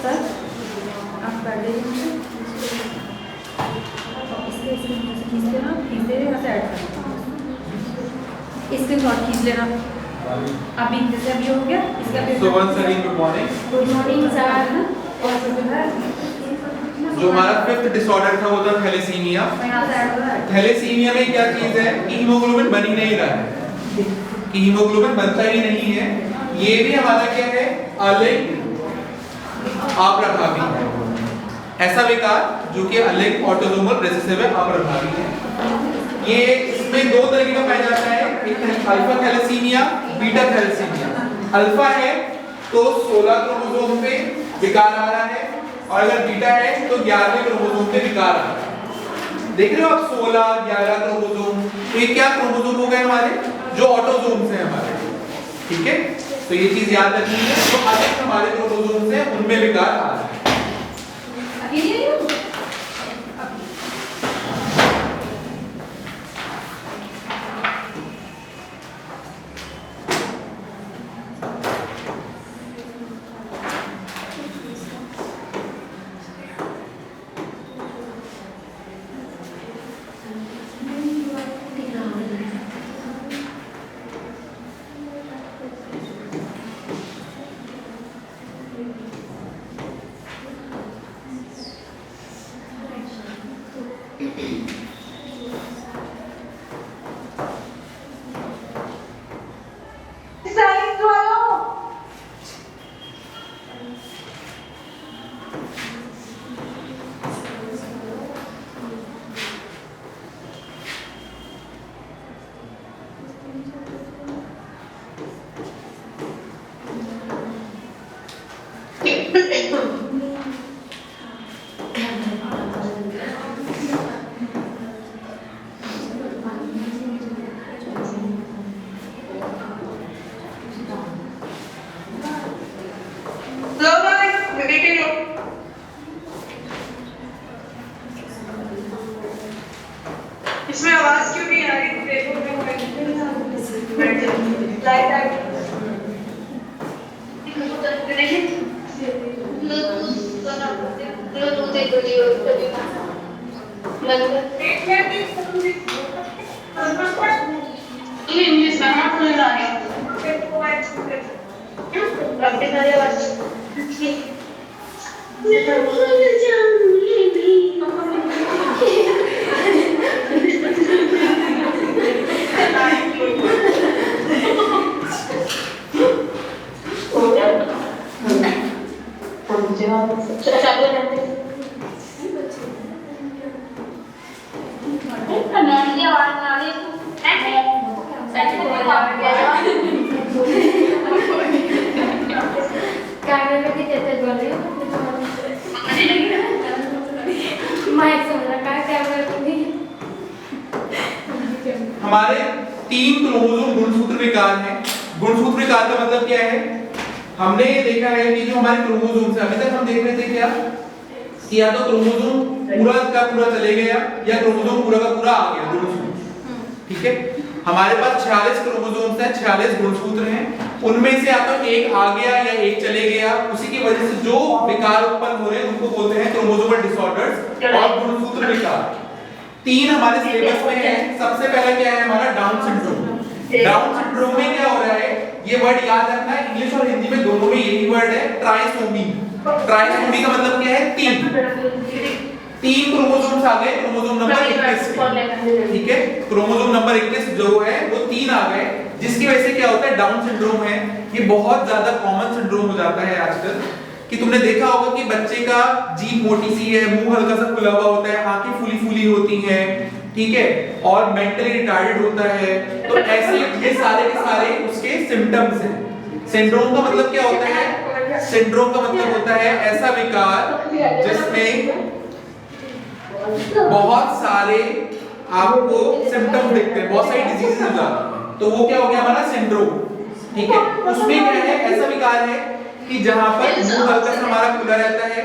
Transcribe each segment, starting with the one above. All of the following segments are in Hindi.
सर आप कर लीजिए इसके खींच लेना, खींच दे यहाँ से ऐड करना, इसके शॉट खींच लेना। अभी जैसे अभी हो गया इसका So once again good morning. Good morning sir. और जो हमारा फिफ्थ डिसऑर्डर था वो था थैलेसीमिया। थैलेसीमिया में क्या चीज है कि हीमोग्लोबिन बन ही नहीं रहा है, कि हीमोग्लोबिन बनता ही नहीं है। ये भी हमारा क्या है, अलिंग अप्रभावी है, ऐसा विकार जो कि अलिंग ऑटोसोमल रिसेसिव है, अप्रभावी है। ये इसमें दो तरीके का पाया जाता है, एक है alpha thalassemia, beta thalassemia. Alpha है तो 16 क्रोमोसोम पे विकार आ रहा है, और अगर बीटा है तो 11वें क्रोमोसोम पे विकार आ रहा है। देख रहे हो आप 16 11 क्रोमोसोम, तो ये क्या क्रोमोसोम हो गए हमारे, जो ऑटोसोम्स हैं हमारे, ठीक है। तो ये चीज याद रखनी है, जो अधिक हमारे क्रोमोसोम्स हैं उनमें विकार आ रहा है। इसमें आवाज क्यों नहीं आ रही? इंग्लिश में आप बोल रहा है हमारे 3 क्रोमोसोम गुणसूत्र विकार हैं। गुणसूत्र विकार का मतलब क्या है, हमने ये देखा है कि जो हमारे क्रोमोसोम से अभी तक हम देख रहे थे क्या, कि या तो क्रोमोसोम पूरा का पूरा चले गया या क्रोमोसोम पूरा का पूरा आ गया गुणसूत्र, ठीक है। हमारे पास 46 क्रोमोसोम्स हैं, 46 गुणसूत्र हैं, उनमें से या तो एक आ गया या एक चले गया, उसी की वजह से जो विकार उत्पन्न हो रहे हैं उनको बोलते हैं क्रोमोसोमल डिसऑर्डर्स और गुणसूत्र विकार। 3 हमारे सिलेबस में है। सबसे पहला क्या है हमारा, डाउन सिंड्रोम। डाउन सिंड्रोम में क्या हो रहा है, ये वर्ड याद रखना है, इंग्लिश और हिंदी में दोनों में यही वर्ड है, ट्राइसोमी। ट्राइसोमी का मतलब क्या है, 3 क्रोमोसोम्स आ गए, क्रोमोसोम नंबर 21, ठीक है। क्रोमोसोम नंबर 21 जो है वो 3 आ गए, जिसकी वजह से क्या होता है, डाउन सिंड्रोम है। ये बहुत ज्यादा कॉमन सिंड्रोम हो जाता है आजकल, कि तुमने देखा होगा कि बच्चे का जीभ मोटी सी है, मुंह हल्का सा खुला हुआ होता है, आंखें फूली फूली होती हैं, ठीक है, और मेंटली रिटार्डेड होता है। तो ऐसे ये सारे के सारे उसके सिम्टम्स हैं। सिंड्रोम का मतलब क्या होता है, सिंड्रोम का मतलब होता है ऐसा विकार जिसमें बहुत सारे आपको सिम्टम्स दिखते हैं, बहुत सारी डिजीजेस हो जाती हैं, तो वो क्या हो गया हमारा सिंड्रोम, ठीक है। उसमें क्या है, ऐसा विकार है कि जहां पर मुंह हल्का सा हमारा खुला रहता है,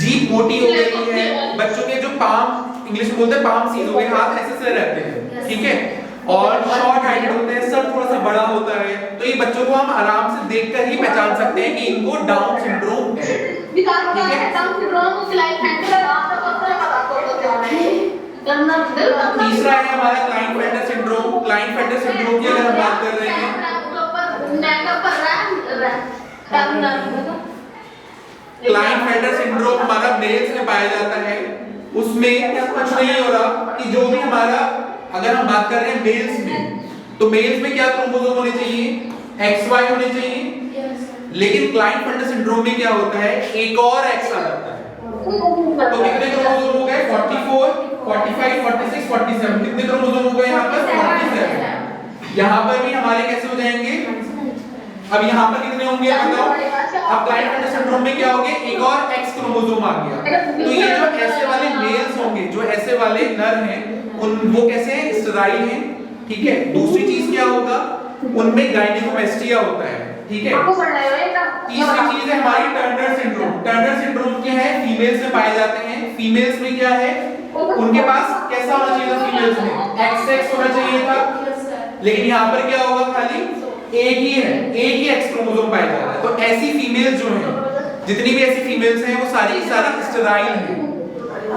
जीभ मोटी हो गई है, बच्चों के जो पाम, इंग्लिश में बोलते हैं पाम सीज हो गए, हाथ ऐसे से रहते हैं, ठीक है, और शॉर्ट हाइटेड होते हैं, सर थोड़ा सा बड़ा होता है। तो ये बच्चों को हम आराम से देखकर ही पहचान सकते हैं कि इनको डाउन सिंड्रोम है। तीसरा है हमारा क्लाइनफेल्टर सिंड्रोम। क्लाइनफेल्टर सिंड्रोम की अगर हम बात कर रहे हैं, क्लाइनफेल्टर सिंड्रोम हमारा मेल्स में पाया जाता है। उसमें कुछ नहीं हो रहा कि जो भी हमारा, अगर हम बात कर रहे हैं मेल्स में, तो मेल्स में क्या क्रोमोसोम होने चाहिए, XY होने चाहिए, लेकिन क्लाइनफेल्टर सिंड्रोम में क्या होता है, एक और X आ जाता है। तो कितने क्रोमोसोम हो गए, 44, 45, 46, 47, कितने क्रोमोसोम हो गए यहाँ पर, 47। यहाँ पर भी हमारे कैसे हो जाएंगे, अब यहाँ पर कितने होंगे बताओ। अब क्लाइनफेल्टर सिंड्रोम में क्या हो गया, एक और X क्रोमोसोम आ गया। तो ये जो ऐसे वाले मेल्स होंगे, जो ऐसे वाले नर हैं, वो कैसे हैं, स्टेराइल हैं, ठीक है। दूसरी चीज क्या होगा, उनमें गायनेकोमेस्टिया होता है, ठीक है। तीसरी चीज है हमारी टर्नर सिंड्रोम। टर्नर सिंड्रोम क्या है, फीमेल्स में पाए जाते हैं। फीमेल्स में क्या है, उनके पास कैसा होना चाहिए था, फीमेल्स में XX होना चाहिए था, लेकिन यहाँ पर क्या होगा, खाली एक ही है, एक ही X क्रोमोसोम पाया जा रहा है। तो ऐसी फीमेल्स जो हैं, जितनी भी ऐसी फीमेल्स हैं, वो सारी स्टेराइल हैं,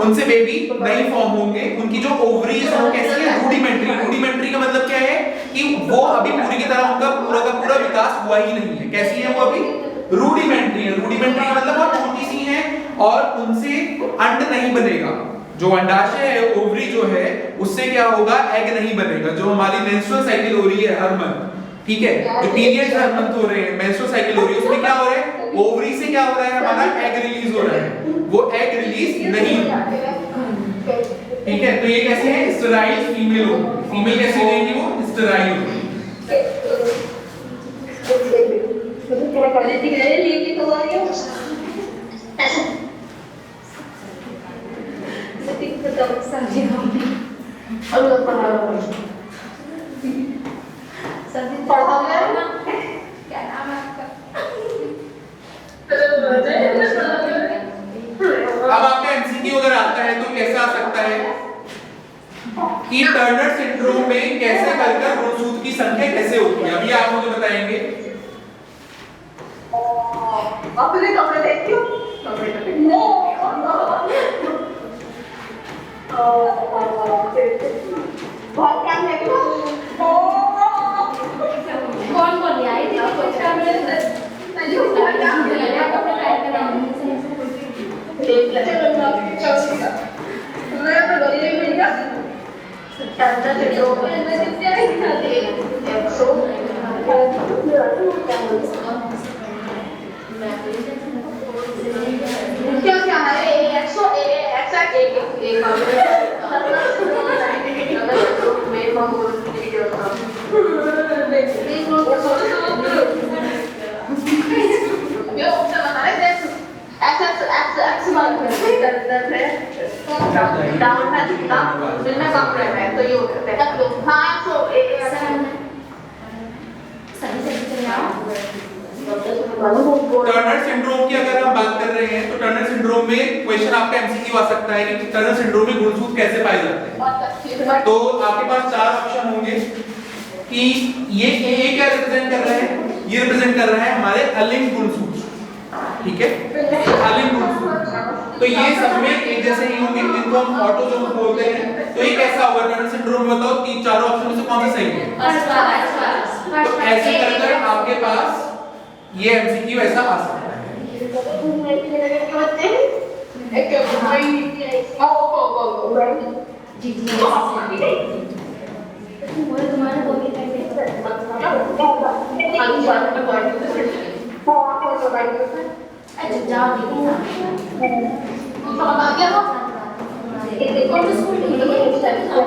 उनसे बेबी नहीं फॉर्म होंगे। उनकी जो ओवरीज हैं वो कैसी है, रूडिमेंट्री। रूडिमेंट्री का मतलब क्या है कि वो अभी पूरी की तरह उनका पूरा का पूरा विकास हुआ ही नहीं है। कैसी है वो, अभी रूडिमेंट्री है। रूडिमेंट्री का मतलब वो छोटी सी हैं और उनसे अंड नहीं बनेगा। जो अंडाशय है, ओवरी जो है, उससे क्या होगा, एग नहीं बनेगा। जो हमारी मेंस्ट्रुअल साइकिल हो रही है हर मंथ, ठीक है, जो पीरियड्स हर मंथ हो रहे हैं, मेंस्ट्रुअल साइकिल हो रही है, उसमें क्या हो रहा है, ओवरी से क्या हो रहा है, हमारा एग रिलीज हो रहा है, वो एग रिलीज नहीं हो, ठीक है। तो ये कैसे है, स्टेराइल फीमेल होगी। फीमेल कैसे रहेगी, वो स्टेराइल होगी। क्या नाम है आपका? अब आपका एमसीक्यू अगर आता है तो कैसा आ सकता है कि टर्नर सिंड्रोम में कैसे कर गुणसूत्र की संख्या कैसे होती है, अभी आप मुझे बताएंगे। अपने कपड़े देखती हो, बहुत काम है क्या? कौन कौन आई थी कुछ क्या क्या है, टर्नर सिंड्रोम की अगर हम बात कर रहे हैं तो टर्नर सिंड्रोम में क्वेश्चन आपका एमसीक्यू आ सकता है कि टर्नर सिंड्रोम में गुणसूत्र कैसे पाए जाते हैं। तो आपके पास चार ऑप्शन होंगे कि ये क्या रिप्रेजेंट कर रहा है, ये रिप्रेजेंट कर रहा है हमारे अलिंग गुणसूत्र, ठीक है, अलिंग गुणसूत्र। तो ये सब में एक जैसे ही होंगे, इनको हम ऑटोसोम बोलते हैं। तो ये कैसा होगा टर्नर सिंड्रोम में, बताओ तीन चारों ऑप्शन में से कौन सा सही है। तो ऐसे कर आपके पास ये एमसीक्यू ऐसा आ सकता है। जी जी वो तुम्हारे को भी अच्छा जाओ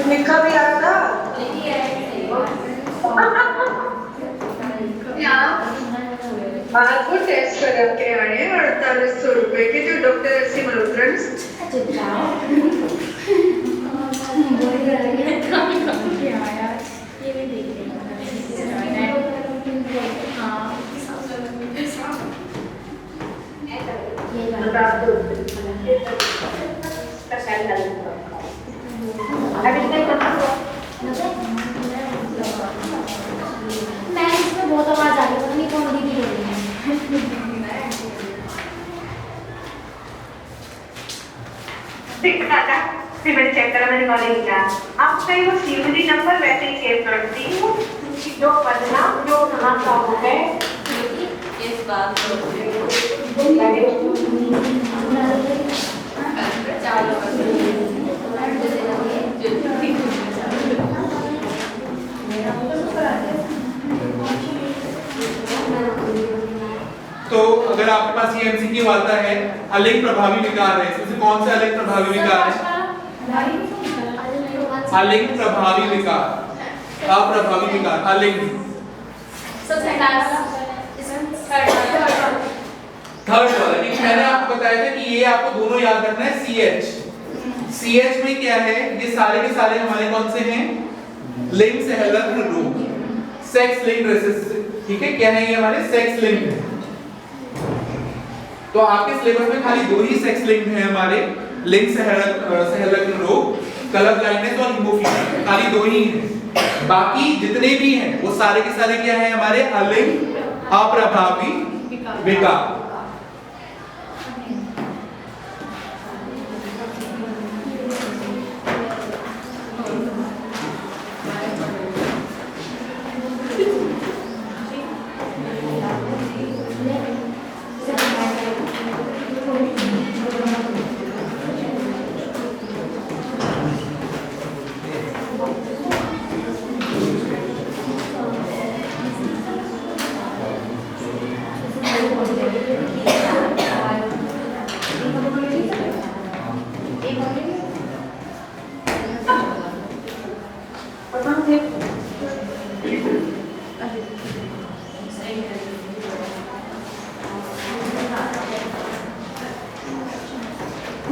निका भी आ रहा था। आपको टेस्ट करा के आए हैं 4800 रुपए के जो डॉक्टर एस सी मल्होत्रा मैं इसमें बहुत आवाज आ रही है पता नहीं कौन दीदी बोल रही है देखा था फिर मैंने चेक करा मैंने कॉल किया आपका वो सीवीडी नंबर वैसे ही सेव करती हूँ जो पढ़ना जो नहा हो गए इस बात तो अगर आपके पास ये एमसीक्यू आता है अलिंग प्रभावी विकार है, इसमें से कौन सा अलिंग प्रभावी विकार है? अलिंग प्रभावी विकार, अप्रभावी विकार, अलिंग थर्ड वाला। ठीक, मैंने आपको बताया था कि ये आपको दोनों याद रखना है। CH में क्या है? ये सारे के सारे हमारे कौन से हैं? लिंग सहलग्न रोग, सेक्स लिंक्ड रेसिस। ठीक है, क्या है ये हमारे? सेक्स लिंक्ड है। तो आपके सिलेबस में खाली दो ही सेक्स लिंक्ड है हमारे, लिंग सहलग्न रोग, कलर ब्लाइंडनेस और हीमोफीलिया, खाली दो ही हैं। बाकी जितने भी हैं वो सारे के सारे क्या है हमारे? अलिंग अप्रभावी विकार।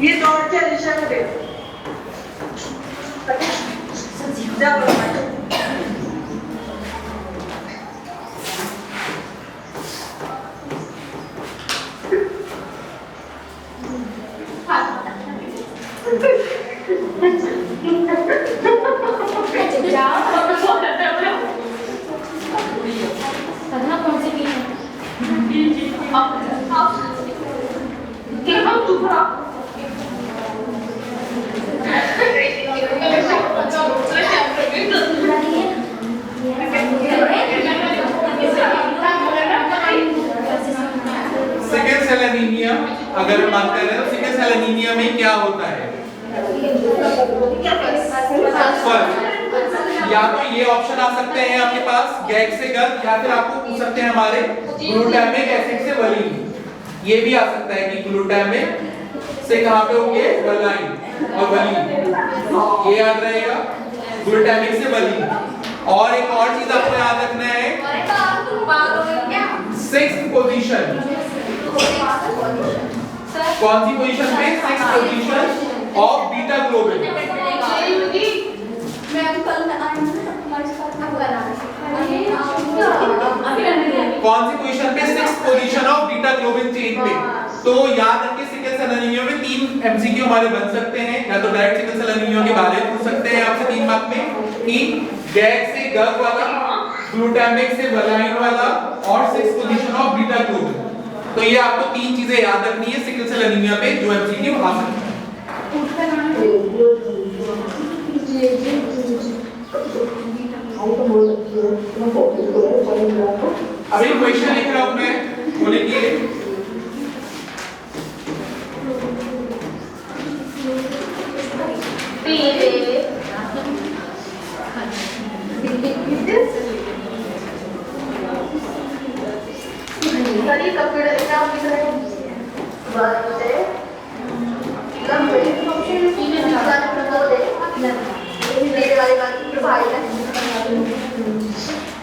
ये दौड़ के निशा को दे जा पता कौन से भी सिकल सेल एनीमिया अगर हम बात कर रहे हैं तो सिकल सेल एनीमिया में क्या होता है? या तो ये ऑप्शन आ सकते हैं आपके पास गैग से गर्भ, या फिर आपको पूछ सकते हैं हमारे ग्लूटामिक एसिड से वलीन। ये भी आ सकता है कि ग्लूटामिक से कहां पे होंगे? वलाइन और वलीन, ये याद रहेगा, ग्लूटामिक से वलीन। और एक और चीज आपको याद रखना है, सिक्स्थ पोजीशन, कौन सी पोजीशन पे? Sixth position of beta globin. कौन सी पोजीशन पे? Sixth position of beta globin chain पे। तो याद रखिए सिकल सेल एनीमिया में 3 एमसीक्यू हमारे बन सकते हैं, या तो डायरेक्ट सिकल सेल एनीमिया के बारे में पूछ सकते हैं आपसे 3 मार्क में, कि गैग से गर्भ वाला, ग्लूटामिक से वलाइन वाला और sixth position of beta globin. तो ये आपको 3 चीजें याद रखनी है सिकल सेल एनीमिया पे जो एमसीक्यू आ सकते हैं। अभी क्वेश्चन लिख रहा हूं मैं, वो लिखिए।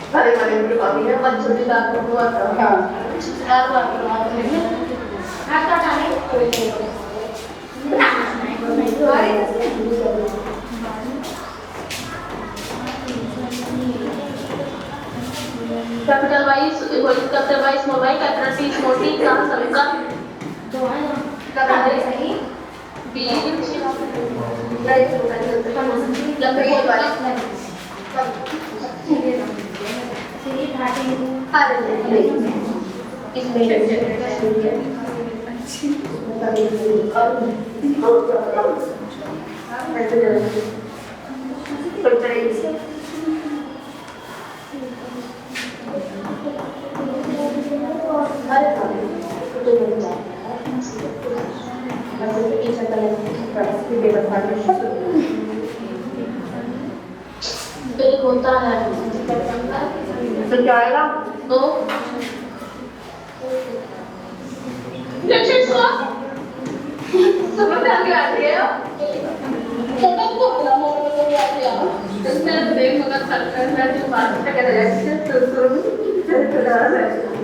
अरे वाले में कॉपी है बस छोटी दांत को हुआ था हां दांत को करवा देंगे हाथ का टाने capital wise capital wise small Y capital T small T का सभी का तो है ना कैपिटल सही बीच राइट लंबे बोल वाले सही घाटे अरे इसमें बिल होता है तो क्या आएगा तो लक्ष्य समझ आती है तो बोला मोड़ आती है इसमें देख मगर सरकार है जो बात कर रहा है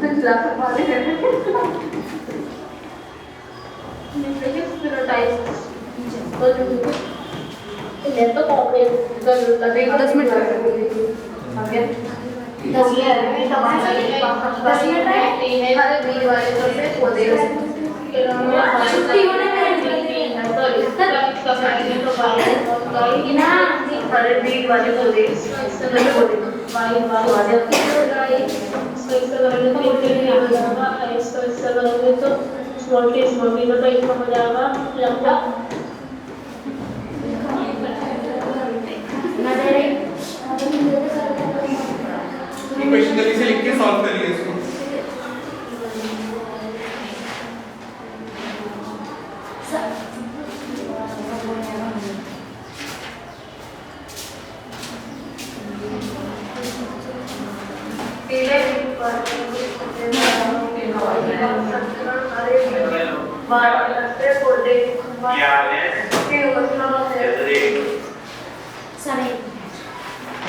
तो लाख वाले हैं स्टेरियोटाइप ये तो कॉपरेट कर 10 मिनट आगे 10 मिनट है हमारे बीच वाले तो से पौधे छुट्टी होने में ना हमारे बीच वाले पौधे स्मॉल के तो एक हो जाएगा लंबा क्वेश्चन जल्दी से लिख के सॉल्व करिए इसको।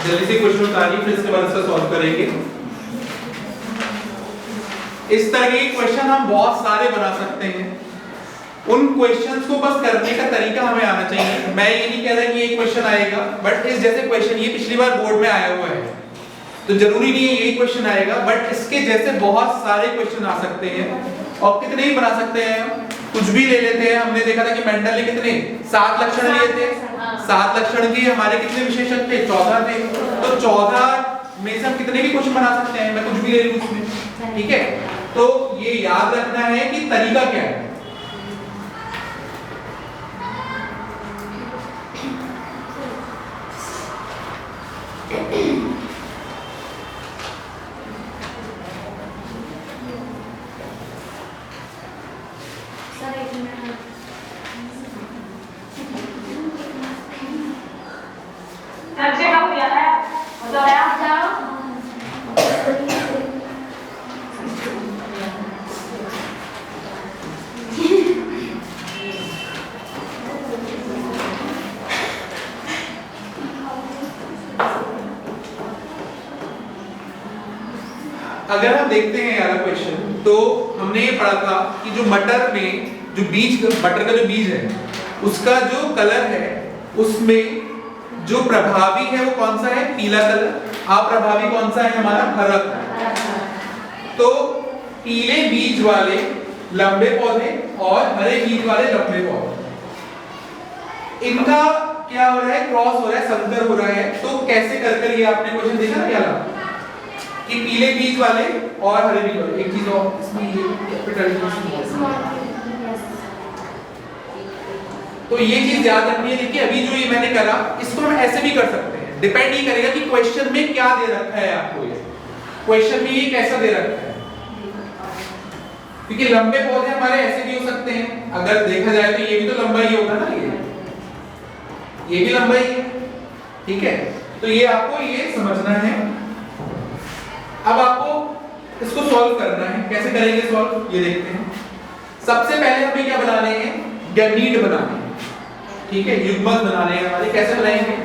जल्दी से क्वेश्चन उतारिए फिर इसके बाद इसका सॉल्व करेंगे। इस तरह के क्वेश्चन हम बहुत सारे बना सकते हैं। उन क्वेश्चंस को बस करने का तरीका हमें आना चाहिए। मैं ये नहीं कह रहा कि ये क्वेश्चन आएगा, बट इस जैसे क्वेश्चन ये पिछली बार बोर्ड में आया हुआ है, तो जरूरी नहीं है यही क्वेश्चन आएगा, बट इसके जैसे बहुत सारे क्वेश्चन आ सकते हैं। और कितने ही बना सकते हैं, कुछ भी ले लेते हैं। हमने देखा था कि मेंडल ने कितने 7 लक्षण लिए थे। 7 लक्षण के हमारे कितने विशेषण थे? 14 थे। तो 14 में से हम कितने भी क्वेश्चन बना सकते हैं, मैं कुछ भी ले लूं उसमें, ठीक है। तो ये याद रखना है कि तरीका क्या है। अगर हम देखते हैं यार क्वेश्चन, तो हमने ये पढ़ा था कि जो मटर में जो बीज, मटर का जो बीज है उसका जो कलर है उसमें जो प्रभावी है वो कौन सा है? पीला कलर। अप्रभावी कौन सा है? हमारा हरा कलर। तो पीले बीज वाले लंबे पौधे और हरे बीज वाले लंबे पौधे, इनका क्या हो रहा है? क्रॉस हो रहा है, संकर हो रहा है। तो कैसे कर ये आपने क्वेश्चन देखा ना क्या कि पीले बीज वाले और हरे बीज वाले। एक चीज और इसमें ये कैपिटल तो ये चीज याद रखनी है। देखिए अभी जो ये मैंने करा, इसको हम ऐसे भी कर सकते हैं। डिपेंड नहीं करेगा कि क्वेश्चन में क्या दे रखा है आपको, ये क्वेश्चन में ये कैसा दे रखा है। क्योंकि लंबे पौधे हमारे ऐसे भी हो सकते हैं, अगर देखा जाए तो ये भी तो लंबा ही होगा ना, ये भी लंबा ही है, ठीक है। तो ये आपको ये समझना है। अब आपको इसको सॉल्व करना है। कैसे करेंगे सॉल्व, ये देखते हैं। सबसे पहले हमें क्या बनाने हैं? गैमीट बनाने हैं, ठीक है, युग्मक बनाने हैं हमारे। कैसे बनाएंगे?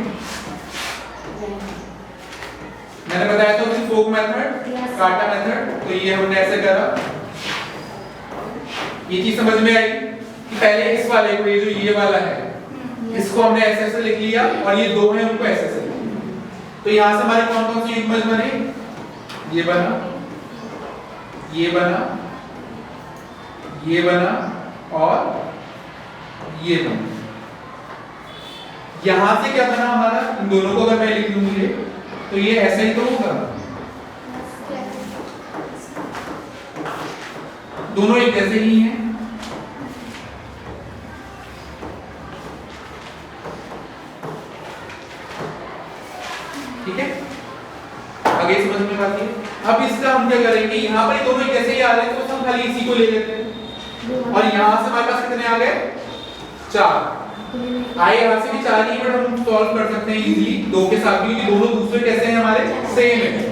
मैंने बताया था कि फोक मेथड, Yes. काटा मेथड, तो ये हमने ऐसे करा। ये चीज समझ में आई कि पहले इस वाले को, ये जो ये वाला है, इसको हमने ऐसे ऐसे लिख लिया और ये दो हैं उनको ऐसे ऐसे लिख लिया। तो यहां से हमारे कौन कौन से युग्मज बने? ये बना, ये बना, ये बना और ये बना। यहां से क्या बना हमारा? इन दोनों को अगर मैं लिख दूंगी तो ये ऐसे ही तो होगा, दोनों एक जैसे ही हैं। ठीक है, आगे समझ में आती है। अब इसका हम क्या करेंगे, यहाँ पर ये दोनों एक जैसे ही आ रहे हैं तो हम खाली इसी को ले लेते हैं और यहाँ से हमारे पास कितने आ गए? 4 आए। यहाँ से भी 4 ही, बट हम सॉल्व कर सकते हैं इजीली 2 के साथ भी, क्योंकि दोनों दूसरे कैसे हैं हमारे? सेम है।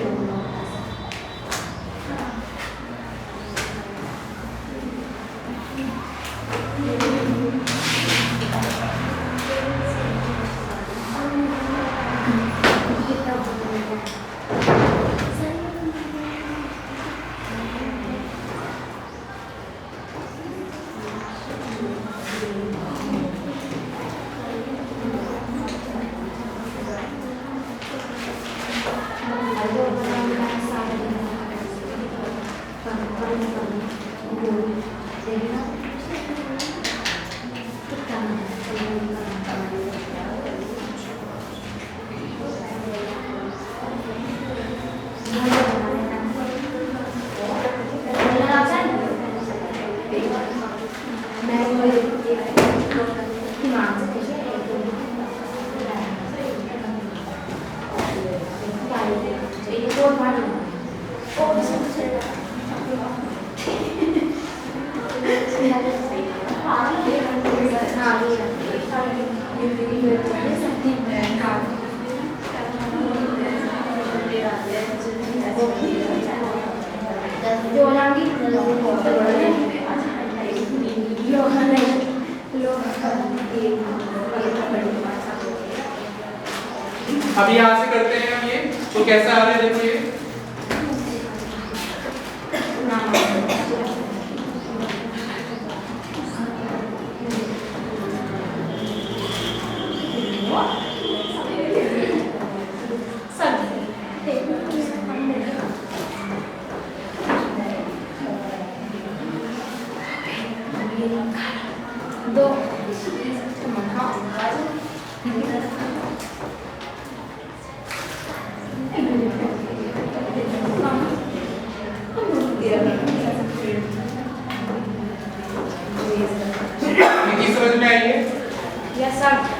अब यहाँ से करते हैं हम ये, तो कैसा आ रहा है देखो ये।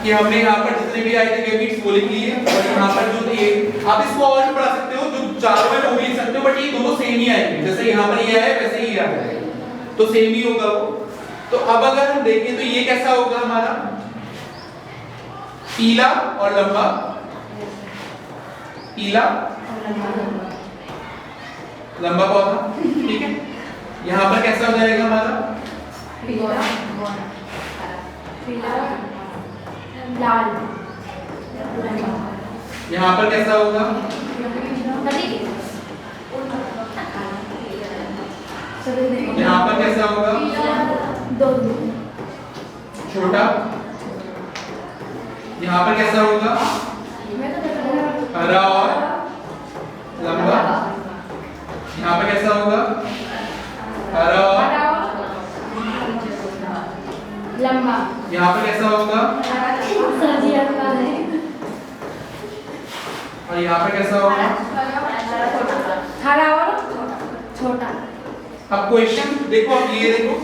कि हमने यहाँ पर जितने भी आए थे केबिट्स वो लिख लिए और यहाँ पर जो थे आप इसको और भी पढ़ा सकते हो, जो चारों में वो भी लिख सकते हो, बट ये दोनों सेम ही आएंगे। जैसे यहाँ पर ये है वैसे ही यहाँ है, तो सेम ही होगा वो। तो अब अगर हम देखें तो ये कैसा होगा हमारा? पीला और लंबा, पीला लंबा पौधा, ठीक है। यहाँ पर कैसा हो जाएगा हमारा? लाल। यहाँ पर कैसा होगा? यहाँ पर कैसा होगा? छोटा। यहाँ पर कैसा होगा? हरा और लंबा। यहाँ पर कैसा होगा? हरा और लंबा। यहाँ पर कैसा होगा? और यहाँ पर कैसा होगा? हरा और छोटा। अब क्वेश्चन देखो, अब ये देखो,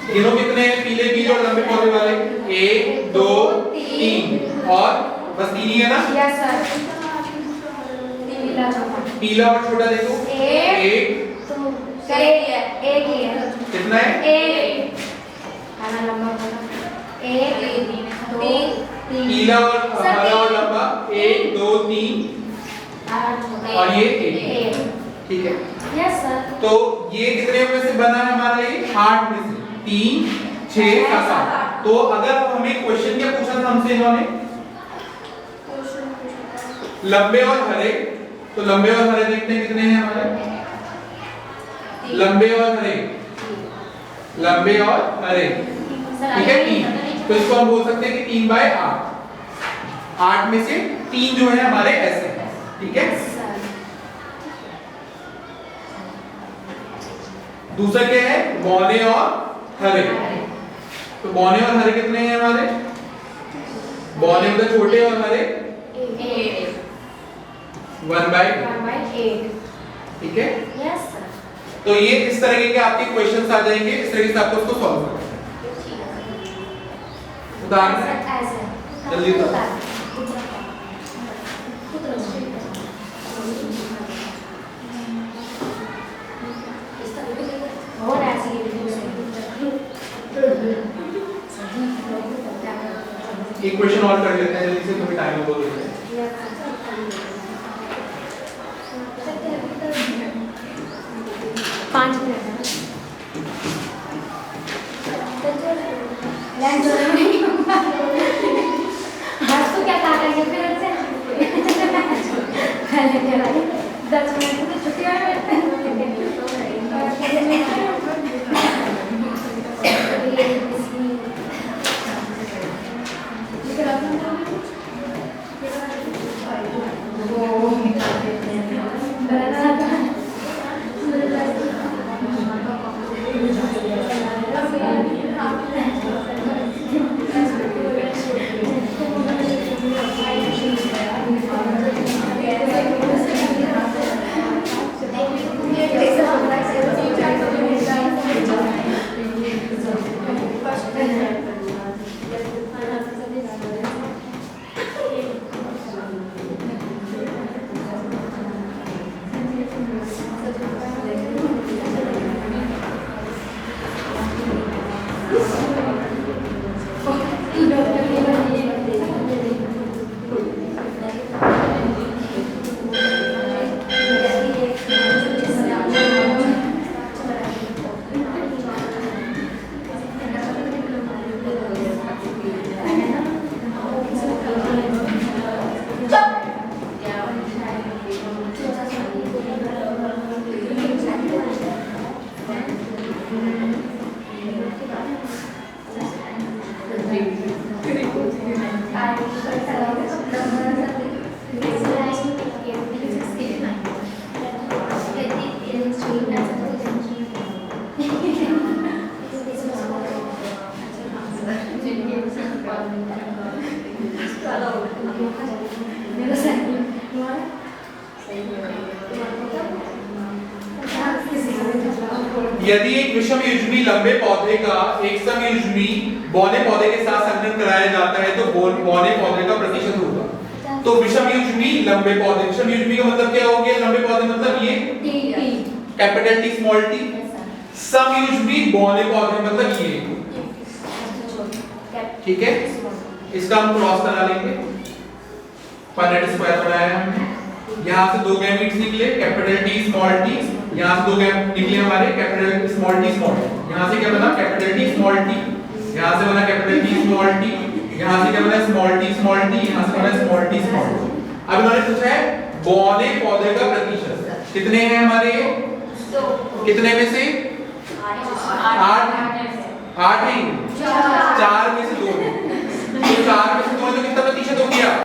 गिनो कितने हैं पीले बीज और लंबे पौधे वाले? 1 2 3 और बस 3 ही है ना? Yes sir. पीला और छोटा देखो। एक एक ही है। कितना है? एक खाना लंबा होगा। एक दो तीन। पीला और हरा और लंबा 1 2 3 और ये 1। ठीक है। Yes sir. तो ये कितने में से बना है हमारा? ये 8 में से 3 6 7। तो अगर हमें क्वेश्चन क्या पूछा था हमसे इन्होंने? लंबे और हरे। तो लंबे और हरे देखते हैं कितने हैं हमारे? लंबे और हरे, लंबे और हरे, ठीक है 3। तो इसको हम बोल सकते हैं कि 3/8। 8 में से 3 जो है हमारे ऐसे हैं, ठीक है। दूसरा क्या है? बौने और हरे। तो बौने और हरे कितने हैं हमारे? बौने मतलब छोटे और हरे 1/8, ठीक है। Yes sir. तो ये इस तरह के आपके क्वेश्चंस आ जाएंगे, इस तरीके से आपको उसको सॉल्व करना है। उदाहरण जल्दी और ऐसी एक क्वेश्चन और कर लेते हैं जल्दी से, थोड़ी टाइम हो गई है। बस तो क्या करेंगे फिर से 10 मिनट की छुट्टी यदि एक विषमयुग्मी लंबे पौधे का एक समयुग्मी बौने पौधे के साथ संकरण कराया जाता है तो बौने पौधे का प्रतिशत होगा। तो विषमयुग्मी लंबे पौधे, विषमयुग्मी का मतलब क्या हो गया? लंबे पौधे मतलब ये कैपिटल T स्मॉल t। समयुग्मी बौने पौधे मतलब ये, ठीक है। इसका हम क्रॉस करा लेंगे। पनेट स्क्वायर बनाया हमने, यहाँ से 2 गैमीट्स निकले कैपिटल T स्मॉल t, यहाँ से 2 गैप निकले हमारे capital small t small t। यहाँ से क्या बना? कैपिटल T स्मॉल t, यहाँ से बना कैपिटल T स्मॉल t, यहाँ से क्या बना? स्मॉल t स्मॉल t, यहाँ से बना स्मॉल t स्मॉल t। अब इन्होंने पूछा है बौने पौधे का प्रतिशत कितने हैं हमारे? कितने में से? 8 नहीं, 4 में से 2। तो 4 में से 2 तो कितना प्रतिशत हो गया?